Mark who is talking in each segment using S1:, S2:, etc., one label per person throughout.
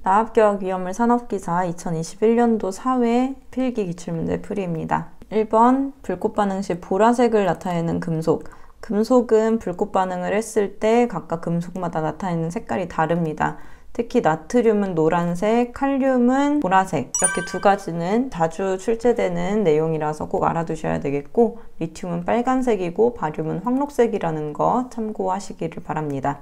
S1: 나합기억 위험물 산업기사 2021년도 사회 필기 기출문제 풀이입니다. 1번 불꽃 반응 시 보라색을 나타내는 금속. 금속은 불꽃 반응을 했을 때 각각 금속마다 나타내는 색깔이 다릅니다. 특히 나트륨은 노란색, 칼륨은 보라색, 이렇게 두 가지는 자주 출제되는 내용이라서 꼭 알아두셔야 되겠고, 리튬은 빨간색이고 바륨은 황록색이라는 거 참고하시기를 바랍니다.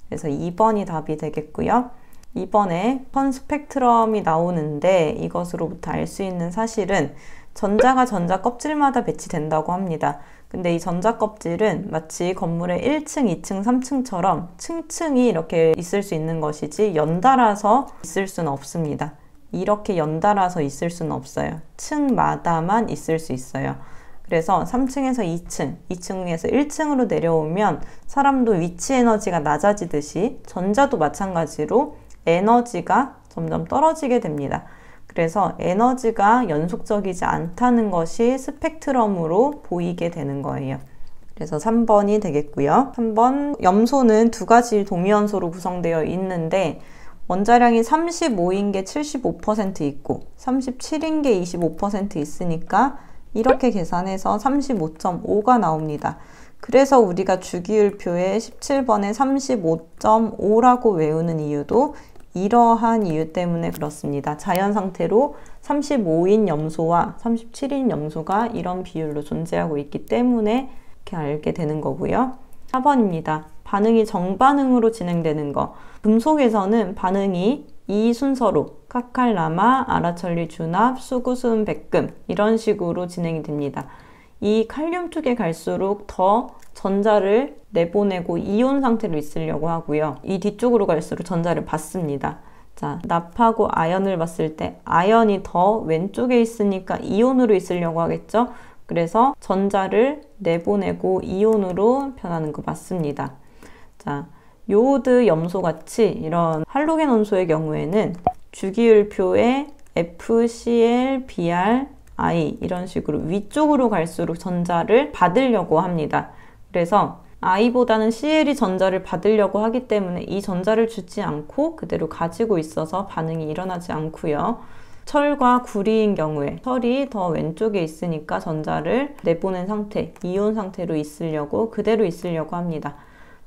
S1: 그래서 2번이 답이 되겠고요. 2번에 선 스펙트럼이 나오는데 이것으로부터 알 수 있는 사실은 전자가 전자 껍질마다 배치된다고 합니다. 근데 이 전자 껍질은 마치 건물의 1층, 2층, 3층처럼 층층이 이렇게 있을 수 있는 것이지 연달아서 있을 수는 없습니다. 이렇게 연달아서 있을 수는 없어요. 층마다만 있을 수 있어요. 그래서 3층에서 2층, 2층에서 1층으로 내려오면 사람도 위치 에너지가 낮아지듯이 전자도 마찬가지로 에너지가 점점 떨어지게 됩니다. 그래서 에너지가 연속적이지 않다는 것이 스펙트럼으로 보이게 되는 거예요. 그래서 3번이 되겠고요. 3번, 염소는 두 가지 동위원소로 구성되어 있는데 원자량이 35인 게 75% 있고 37인 게 25% 있으니까 이렇게 계산해서 35.5가 나옵니다. 그래서 우리가 주기율표에 17번에 35.5라고 외우는 이유도 이러한 이유 때문에 그렇습니다. 자연 상태로 35인 염소와 37인 염소가 이런 비율로 존재하고 있기 때문에 이렇게 알게 되는 거고요. 4번입니다. 반응이 정반응으로 진행되는 거. 금속에서는 반응이 이 순서로 카칼라마, 아라천리 준합, 수구수은 백금 이런 식으로 진행이 됩니다. 이 칼륨 쪽에 갈수록 더 전자를 내보내고 이온 상태로 있으려고 하고요. 이 뒤쪽으로 갈수록 전자를 받습니다. 자, 납하고 아연을 봤을 때 아연이 더 왼쪽에 있으니까 이온으로 있으려고 하겠죠? 그래서 전자를 내보내고 이온으로 변하는 거 맞습니다. 자, 요오드 염소 같이 이런 할로겐 원소의 경우에는 주기율표에 FCl, Br, I 이런 식으로 위쪽으로 갈수록 전자를 받으려고 합니다. 그래서 I보다는 Cl이 전자를 받으려고 하기 때문에 이 전자를 주지 않고 그대로 가지고 있어서 반응이 일어나지 않고요. 철과 구리인 경우에 철이 더 왼쪽에 있으니까 전자를 내보낸 상태, 이온 상태로 있으려고 그대로 있으려고 합니다.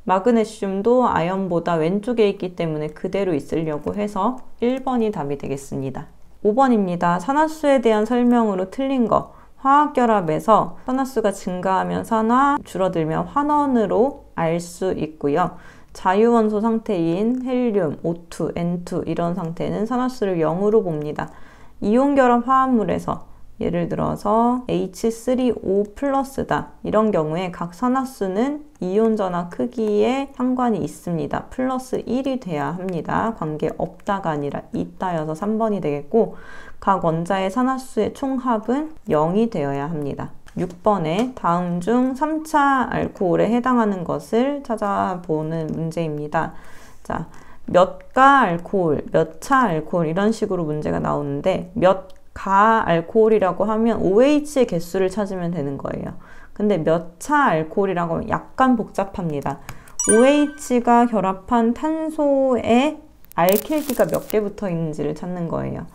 S1: 마그네슘도 아연보다 왼쪽에 있기 때문에 그대로 있으려고 해서 1번이 답이 되겠습니다. 5번입니다. 산화수에 대한 설명으로 틀린 거. 화학결합에서 산화수가 증가하면 산화, 줄어들면 환원으로 알 수 있고요. 자유원소 상태인 헬륨, O2, N2 이런 상태는 산화수를 0으로 봅니다. 이온결합 화합물에서 예를 들어서 H3O 플러스다. 이런 경우에 각 산화수는 이온 전하 크기에 상관이 있습니다. 플러스 1이 돼야 합니다. 관계 없다가 아니라 있다여서 3번이 되겠고 각 원자의 산화수의 총합은 0이 되어야 합니다. 6번에 다음 중 3차 알코올에 해당하는 것을 찾아보는 문제입니다. 자, 몇 가 알코올, 몇 차 알코올 이런 식으로 문제가 나오는데 몇 가 알코올이라고 하면 OH의 개수를 찾으면 되는 거예요. 근데 몇 차 알코올이라고 하면 약간 복잡합니다. OH가 결합한 탄소에 알킬기가 몇 개 붙어 있는지를 찾는 거예요.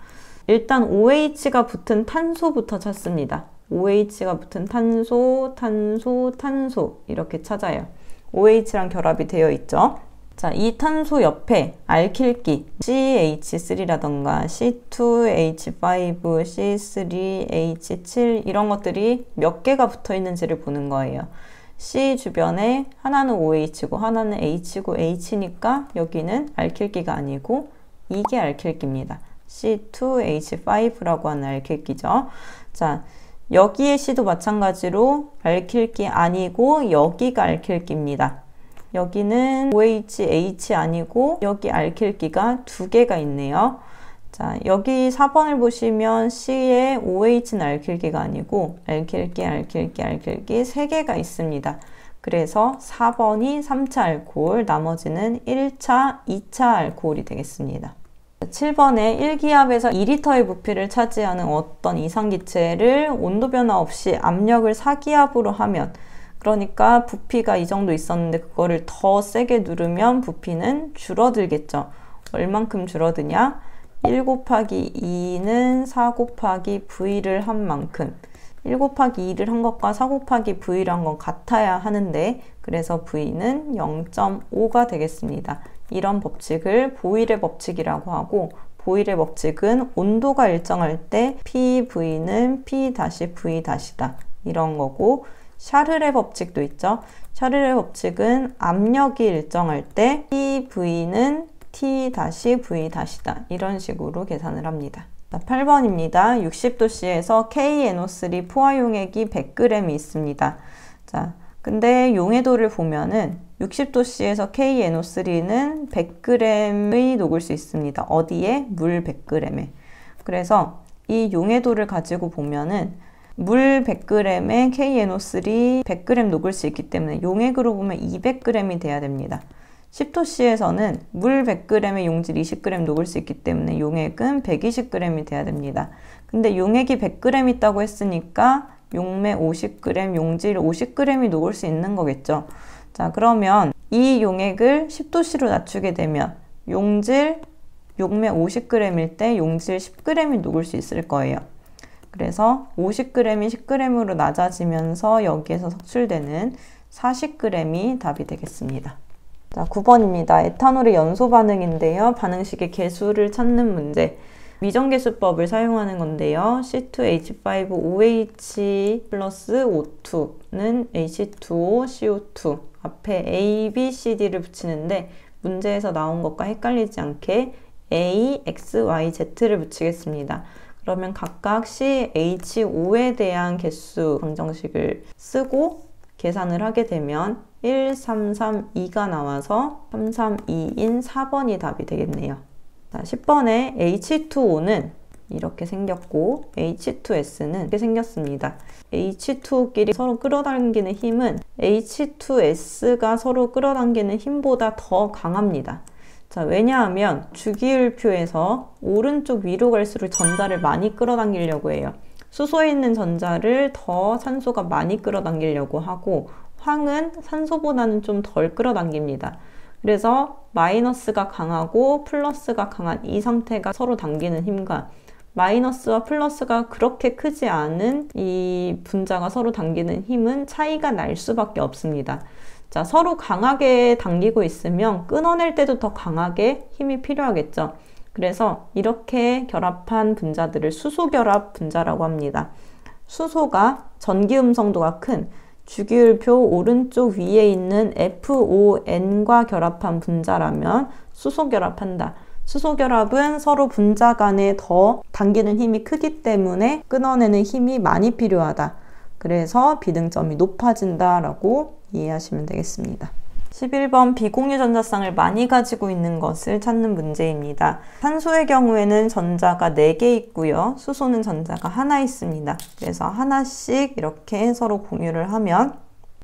S1: 일단 OH가 붙은 탄소부터 찾습니다. OH가 붙은 탄소, 탄소, 탄소 이렇게 찾아요. OH랑 결합이 되어 있죠. 자, 이 탄소 옆에 알킬기 CH3라던가 C2H5, C3H7 이런 것들이 몇 개가 붙어 있는지를 보는 거예요. C 주변에 하나는 OH고 하나는 H고 H니까 여기는 알킬기가 아니고 이게 알킬기입니다. C2H5라고 하는 알킬기죠. 자, 여기의 C도 마찬가지로 알킬기 아니고 여기가 알킬기입니다. 여기는 OH 아니고 여기 알킬기가 두 개가 있네요. 자, 여기 4번을 보시면 C에 OH는 알킬기가 아니고 알킬기, 알킬기, 알킬기 3개가 있습니다. 그래서 4번이 3차 알코올, 나머지는 1차, 2차 알코올이 되겠습니다. 7번에 1기압에서 2리터의 부피를 차지하는 어떤 이상기체를 온도 변화 없이 압력을 4기압으로 하면, 그러니까 부피가 이 정도 있었는데 그거를 더 세게 누르면 부피는 줄어들겠죠. 얼만큼 줄어드냐? 1 곱하기 2는 4 곱하기 V를 한 만큼. 1 곱하기 2를 한 것과 4 곱하기 V를 한 건 같아야 하는데, 그래서 V는 0.5가 되겠습니다. 이런 법칙을 보일의 법칙이라고 하고, 보일의 법칙은 온도가 일정할 때 PV는 P-V-다. 이런 거고, 샤를의 법칙도 있죠. 샤를의 법칙은 압력이 일정할 때 PV는 T-V-다. 이런 식으로 계산을 합니다. 8번입니다. 60도씨에서 KNO3 포화 용액이 100g이 있습니다. 자, 근데 용해도를 보면은 60도씨에서 KNO3는 100g의 녹을 수 있습니다. 어디에? 물 100g에. 그래서 이 용해도를 가지고 보면은 물 100g에 KNO3 100g 녹을 수 있기 때문에 용액으로 보면 200g이 돼야 됩니다. 10도씨에서는 물 100g에 용질 20g 녹을 수 있기 때문에 용액은 120g이 돼야 됩니다. 근데 용액이 100g 있다고 했으니까 용매 50g, 용질 50g이 녹을 수 있는 거겠죠. 자, 그러면 이 용액을 10도씨로 낮추게 되면 용매 50g일 때 용질 10g이 녹을 수 있을 거예요. 그래서 50g이 10g으로 낮아지면서 여기에서 석출되는 40g이 답이 되겠습니다. 자, 9번입니다. 에탄올의 연소 반응인데요. 반응식의 개수를 찾는 문제. 미정계수법을 사용하는 건데요. C2H5OH 플러스 O2는 H2O, CO2 앞에 A, B, C, D를 붙이는데 문제에서 나온 것과 헷갈리지 않게 A, X, Y, Z를 붙이겠습니다. 그러면 각각 CH5에 대한 개수 방정식을 쓰고 계산을 하게 되면 1, 3, 3, 2가 나와서 3, 3, 2인 4번이 답이 되겠네요. 자, 10번에 H2O는 이렇게 생겼고 H2S는 이렇게 생겼습니다. H2O끼리 서로 끌어당기는 힘은 H2S가 서로 끌어당기는 힘보다 더 강합니다. 자, 왜냐하면 주기율표에서 오른쪽 위로 갈수록 전자를 많이 끌어당기려고 해요. 수소에 있는 전자를 더 산소가 많이 끌어당기려고 하고 황은 산소보다는 좀 덜 끌어당깁니다. 그래서 마이너스가 강하고 플러스가 강한 이 상태가 서로 당기는 힘과 마이너스와 플러스가 그렇게 크지 않은 이 분자가 서로 당기는 힘은 차이가 날 수밖에 없습니다. 자, 서로 강하게 당기고 있으면 끊어낼 때도 더 강하게 힘이 필요하겠죠. 그래서 이렇게 결합한 분자들을 수소결합 분자라고 합니다. 수소가 전기 음성도가 큰 주기율표 오른쪽 위에 있는 FON과 결합한 분자라면 수소결합한다. 수소결합은 서로 분자 간에 더 당기는 힘이 크기 때문에 끊어내는 힘이 많이 필요하다. 그래서 비등점이 높아진다라고 이해하시면 되겠습니다. 11번 비공유 전자쌍을 많이 가지고 있는 것을 찾는 문제입니다. 산소의 경우에는 전자가 4개 있고요. 수소는 전자가 하나 있습니다. 그래서 하나씩 이렇게 서로 공유를 하면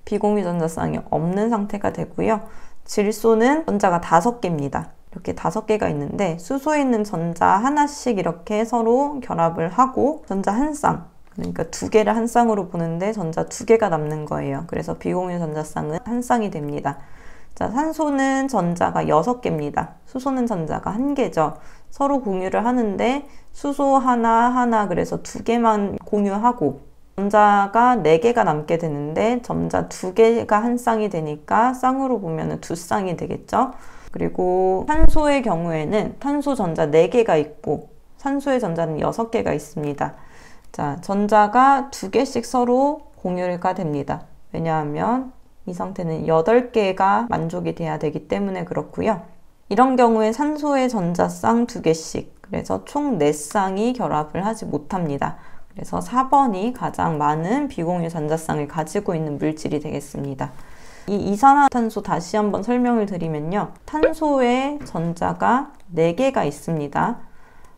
S1: 비공유 전자쌍이 없는 상태가 되고요. 질소는 전자가 5개입니다. 이렇게 5개가 있는데 수소에 있는 전자 하나씩 이렇게 서로 결합을 하고 전자 한 쌍, 그러니까 2개를 한 쌍으로 보는데 전자 2개가 남는 거예요. 그래서 비공유 전자쌍은 한 쌍이 됩니다. 자, 산소는 전자가 6개입니다. 수소는 전자가 1개죠. 서로 공유를 하는데 수소 하나 그래서 2개만 공유하고 전자가 4개가 남게 되는데 전자 2개가 한 쌍이 되니까 쌍으로 보면 2쌍이 되겠죠. 그리고 탄소의 경우에는 탄소 전자 4개가 있고 산소의 전자는 6개가 있습니다. 자, 전자가 2개씩 서로 공유가 됩니다. 왜냐하면 이 상태는 8개가 만족이 돼야 되기 때문에 그렇고요. 이런 경우에 산소의 전자쌍 2개씩, 그래서 총 4쌍이 결합을 하지 못합니다. 그래서 4번이 가장 많은 비공유 전자쌍을 가지고 있는 물질이 되겠습니다. 이 이산화탄소 다시 한번 설명을 드리면요. 탄소의 전자가 4개가 있습니다.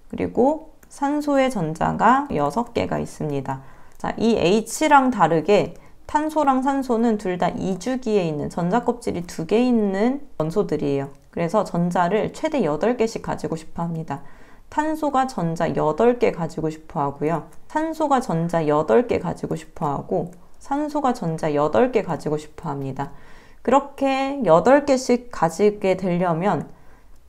S1: 그리고 산소의 전자가 6개가 있습니다. 자, 이 H랑 다르게 탄소랑 산소는 둘 다 이주기에 있는 전자 껍질이 2개 있는 원소들이에요. 그래서 전자를 최대 8개씩 가지고 싶어 합니다. 탄소가 전자 8개 가지고 싶어 하고요. 산소가 전자 8개 가지고 싶어 하고 산소가 전자 8개 가지고 싶어 합니다. 그렇게 8개씩 가지게 되려면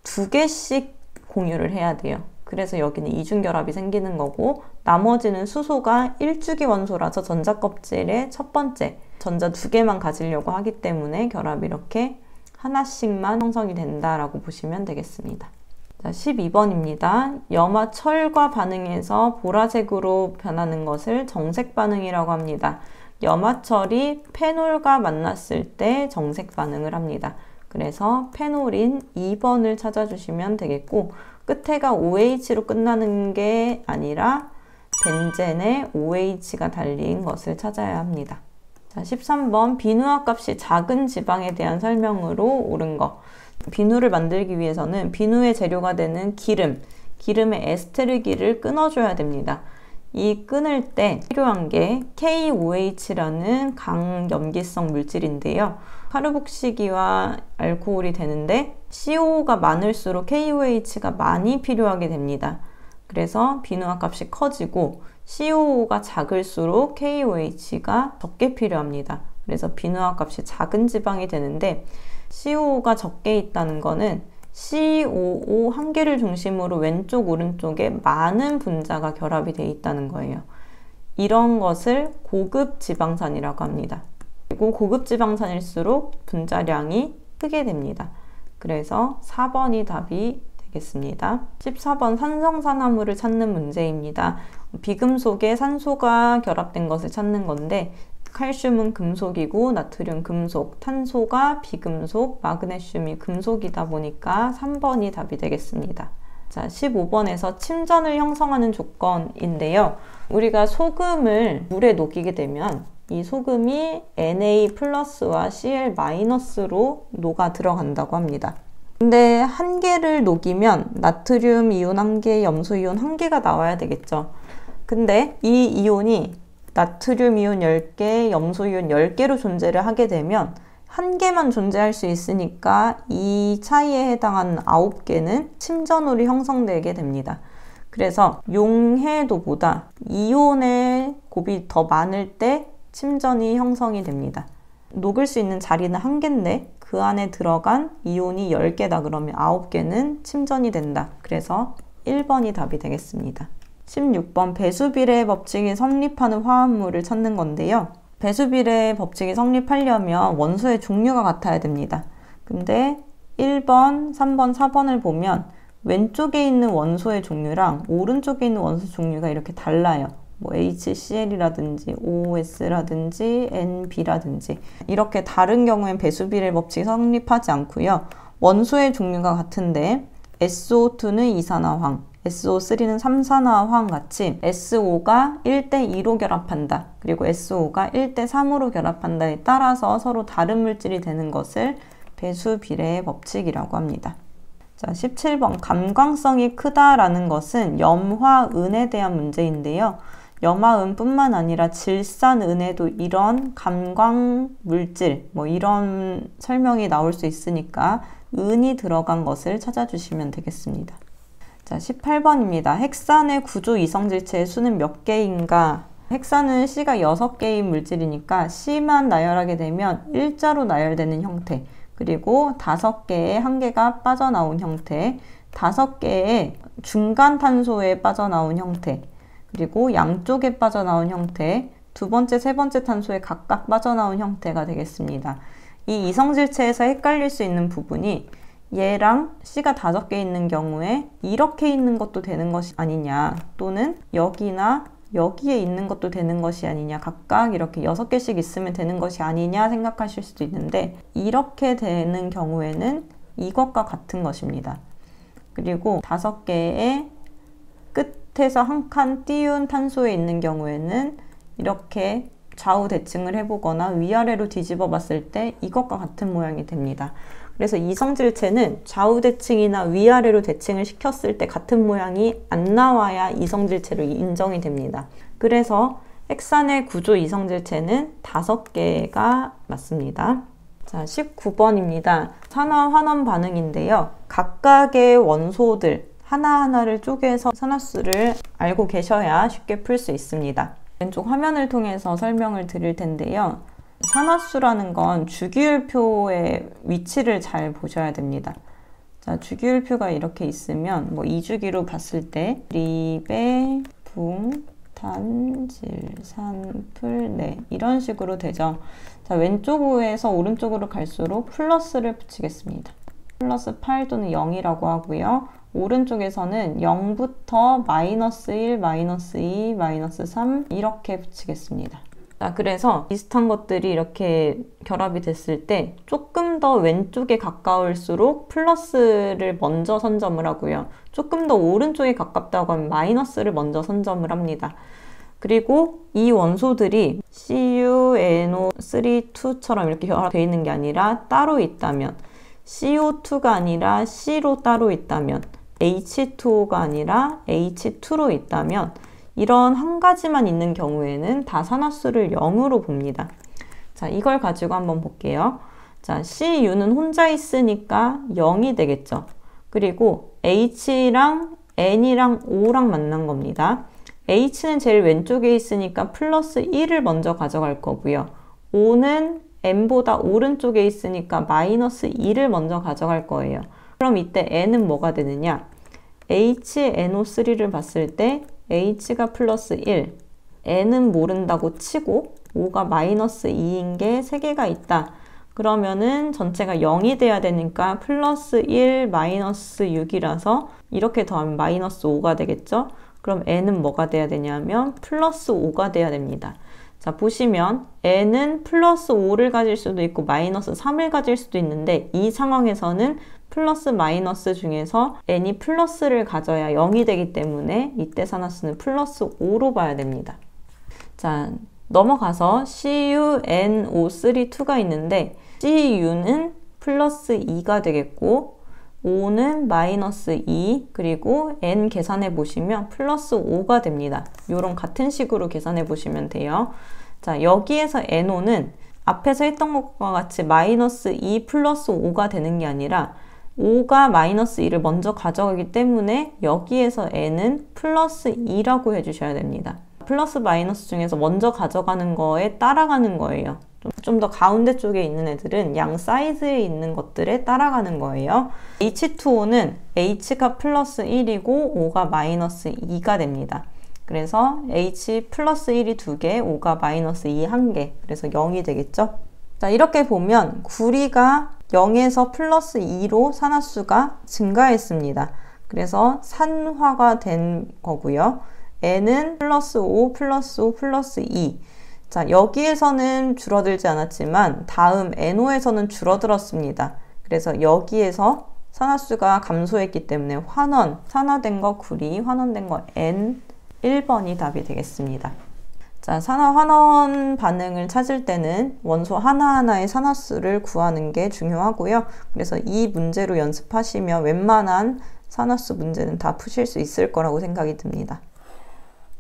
S1: 2개씩 공유를 해야 돼요. 그래서 여기는 이중결합이 생기는 거고, 나머지는 수소가 일주기 원소라서 전자껍질의 첫 번째 전자 2개만 가지려고 하기 때문에 결합이 이렇게 하나씩만 형성이 된다라고 보시면 되겠습니다. 자, 12번입니다. 염화 철과 반응해서 보라색으로 변하는 것을 정색 반응이라고 합니다. 염화철이 페놀과 만났을 때 정색 반응을 합니다. 그래서 페놀인 2번을 찾아주시면 되겠고, 끝에가 OH로 끝나는 게 아니라 벤젠에 OH가 달린 것을 찾아야 합니다. 자, 13번 비누화 값이 작은 지방에 대한 설명으로 옳은 거. 비누를 만들기 위해서는 비누의 재료가 되는 기름의 에스테르기를 끊어줘야 됩니다. 이 끊을 때 필요한 게 KOH라는 강염기성 물질인데요. 카르복시기와 알코올이 되는데 CO가 많을수록 KOH가 많이 필요하게 됩니다. 그래서 비누화 값이 커지고 CO가 작을수록 KOH가 적게 필요합니다. 그래서 비누화 값이 작은 지방이 되는데 CO가 적게 있다는 거는 COO 한 개를 중심으로 왼쪽 오른쪽에 많은 분자가 결합이 되어 있다는 거예요. 이런 것을 고급 지방산이라고 합니다. 그리고 고급 지방산일수록 분자량이 크게 됩니다. 그래서 4번이 답이 되겠습니다. 14번 산성산화물을 찾는 문제입니다. 비금속에 산소가 결합된 것을 찾는 건데, 칼슘은 금속이고 나트륨 금속, 탄소가 비금속, 마그네슘이 금속이다 보니까 3번이 답이 되겠습니다. 자, 15번에서 침전을 형성하는 조건인데요. 우리가 소금을 물에 녹이게 되면 이 소금이 Na+와 Cl-로 녹아 들어간다고 합니다. 근데 한 개를 녹이면 나트륨 이온 1개, 염소 이온 1개가 나와야 되겠죠. 근데 이 이온이 나트륨 이온 10개, 염소 이온 10개로 존재를 하게 되면 한 개만 존재할 수 있으니까 이 차이에 해당하는 9개는 침전으로 형성되게 됩니다. 그래서 용해도보다 이온의 곱이 더 많을 때 침전이 형성이 됩니다. 녹을 수 있는 자리는 1개인데 그 안에 들어간 이온이 10개다 그러면 9개는 침전이 된다. 그래서 1번이 답이 되겠습니다. 16번 배수비례 법칙이 성립하는 화합물을 찾는 건데요. 배수비례 법칙이 성립하려면 원소의 종류가 같아야 됩니다. 근데 1번, 3번, 4번을 보면 왼쪽에 있는 원소의 종류랑 오른쪽에 있는 원소 종류가 이렇게 달라요. 뭐 HCl이라든지 OS라든지 NB라든지 이렇게 다른 경우엔 배수비례 법칙이 성립하지 않고요. 원소의 종류가 같은데 SO2는 이산화황, SO3는 삼산화황 같이 SO가 1대2로 결합한다. 그리고 SO가 1대3으로 결합한다에 따라서 서로 다른 물질이 되는 것을 배수비례 법칙이라고 합니다. 자, 17번 감광성이 크다라는 것은 염화은에 대한 문제인데요. 염화은뿐만 아니라 질산은에도 이런 감광 물질, 뭐 이런 설명이 나올 수 있으니까 은이 들어간 것을 찾아주시면 되겠습니다. 자, 18번입니다. 헥산의 구조 이성질체의 수는 몇 개인가? 헥산은 C가 6개인 물질이니까 C만 나열하게 되면 일자로 나열되는 형태, 그리고 5개의 한 개가 빠져나온 형태, 5개의 중간 탄소에 빠져나온 형태, 그리고 양쪽에 빠져나온 형태, 두 번째, 세 번째 탄소에 각각 빠져나온 형태가 되겠습니다. 이 이성질체에서 헷갈릴 수 있는 부분이 얘랑 C가 5개 있는 경우에 이렇게 있는 것도 되는 것이 아니냐, 또는 여기나 여기에 있는 것도 되는 것이 아니냐, 각각 이렇게 6개씩 있으면 되는 것이 아니냐 생각하실 수도 있는데, 이렇게 되는 경우에는 이것과 같은 것입니다. 그리고 5개의 끝에서 한 칸 띄운 탄소에 있는 경우에는 이렇게 좌우 대칭을 해보거나 위아래로 뒤집어 봤을 때 이것과 같은 모양이 됩니다. 그래서 이성질체는 좌우 대칭이나 위아래로 대칭을 시켰을 때 같은 모양이 안 나와야 이성질체로 인정이 됩니다. 그래서 헥산의 구조 이성질체는 5개가 맞습니다. 자, 19번입니다. 산화환원 반응인데요. 각각의 원소들 하나하나를 쪼개서 산화수를 알고 계셔야 쉽게 풀 수 있습니다. 왼쪽 화면을 통해서 설명을 드릴 텐데요. 산화수라는 건 주기율표의 위치를 잘 보셔야 됩니다. 자, 주기율표가 이렇게 있으면 뭐 2주기로 봤을 때 리베, 붕, 탄, 질, 산, 풀, 네 이런 식으로 되죠. 자, 왼쪽에서 오른쪽으로 갈수록 플러스를 붙이겠습니다. 플러스 8 또는 0이라고 하고요. 오른쪽에서는 0부터 마이너스 1, 마이너스 2, 마이너스 3 이렇게 붙이겠습니다. 자, 그래서 비슷한 것들이 이렇게 결합이 됐을 때 조금 더 왼쪽에 가까울수록 플러스를 먼저 선점을 하고요. 조금 더 오른쪽에 가깝다고 하면 마이너스를 먼저 선점을 합니다. 그리고 이 원소들이 CuNO3, 2처럼 이렇게 결합되어 있는 게 아니라 따로 있다면, CO2가 아니라 C로 따로 있다면, H2O가 아니라 H2로 있다면, 이런 한 가지만 있는 경우에는 다산화수를 0으로 봅니다. 자, 이걸 가지고 한번 볼게요. 자, CU는 혼자 있으니까 0이 되겠죠. 그리고 H랑 N이랑 O랑 만난 겁니다. H는 제일 왼쪽에 있으니까 플러스 1을 먼저 가져갈 거고요. O는 N보다 오른쪽에 있으니까 마이너스 2를 먼저 가져갈 거예요. 그럼 이때 N은 뭐가 되느냐? HNO3를 봤을 때 H가 플러스 1, N은 모른다고 치고 O가 마이너스 2인 게 3개가 있다. 그러면은 전체가 0이 돼야 되니까 플러스 1, 마이너스 6이라서 이렇게 더하면 마이너스 5가 되겠죠? 그럼 N은 뭐가 돼야 되냐면 플러스 5가 돼야 됩니다. 자, 보시면 N은 플러스 5를 가질 수도 있고 마이너스 3을 가질 수도 있는데 이 상황에서는 플러스 마이너스 중에서 N이 플러스를 가져야 0이 되기 때문에 이때 산화수는 플러스 5로 봐야 됩니다. 자, 넘어가서 CuNO3, 2가 있는데 CU는 플러스 2가 되겠고 O는 마이너스 2, 그리고 N 계산해 보시면 플러스 5가 됩니다. 요런 같은 식으로 계산해 보시면 돼요. 자, 여기에서 NO는 앞에서 했던 것과 같이 마이너스 2 플러스 5가 되는 게 아니라 5가 마이너스 2를 먼저 가져가기 때문에 여기에서 N은 플러스 2라고 해주셔야 됩니다. 플러스 마이너스 중에서 먼저 가져가는 거에 따라가는 거예요. 좀 더 가운데 쪽에 있는 애들은 양 사이드에 있는 것들에 따라가는 거예요. H2O는 H가 플러스 1이고 O가 마이너스 2가 됩니다. 그래서 H 플러스 1이 2개, O가 마이너스 2 1개, 그래서 0이 되겠죠? 자, 이렇게 보면 구리가 0에서 플러스 2로 산화수가 증가했습니다. 그래서 산화가 된 거고요. N은 플러스 5, 플러스 5, 플러스 2. 자, 여기에서는 줄어들지 않았지만 다음 NO에서는 줄어들었습니다. 그래서 여기에서 산화수가 감소했기 때문에 환원, 산화된 거 구리, 환원된 거 N, 1번이 답이 되겠습니다. 자, 산화 환원 반응을 찾을 때는 원소 하나하나의 산화수를 구하는 게 중요하고요. 그래서 이 문제로 연습하시면 웬만한 산화수 문제는 다 푸실 수 있을 거라고 생각이 듭니다.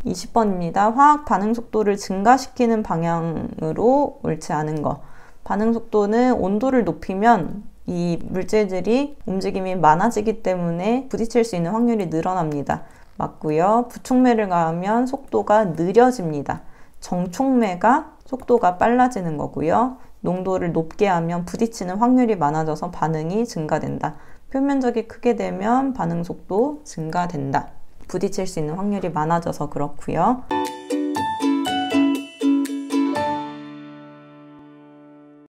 S1: 20번입니다. 화학 반응 속도를 증가시키는 방향으로 옳지 않은 거. 반응 속도는 온도를 높이면 이 물질들이 움직임이 많아지기 때문에 부딪힐 수 있는 확률이 늘어납니다. 맞고요. 부촉매를 가하면 속도가 느려집니다. 정촉매가 속도가 빨라지는 거고요. 농도를 높게 하면 부딪히는 확률이 많아져서 반응이 증가된다. 표면적이 크게 되면 반응 속도 증가된다. 부딪힐 수 있는 확률이 많아져서 그렇고요.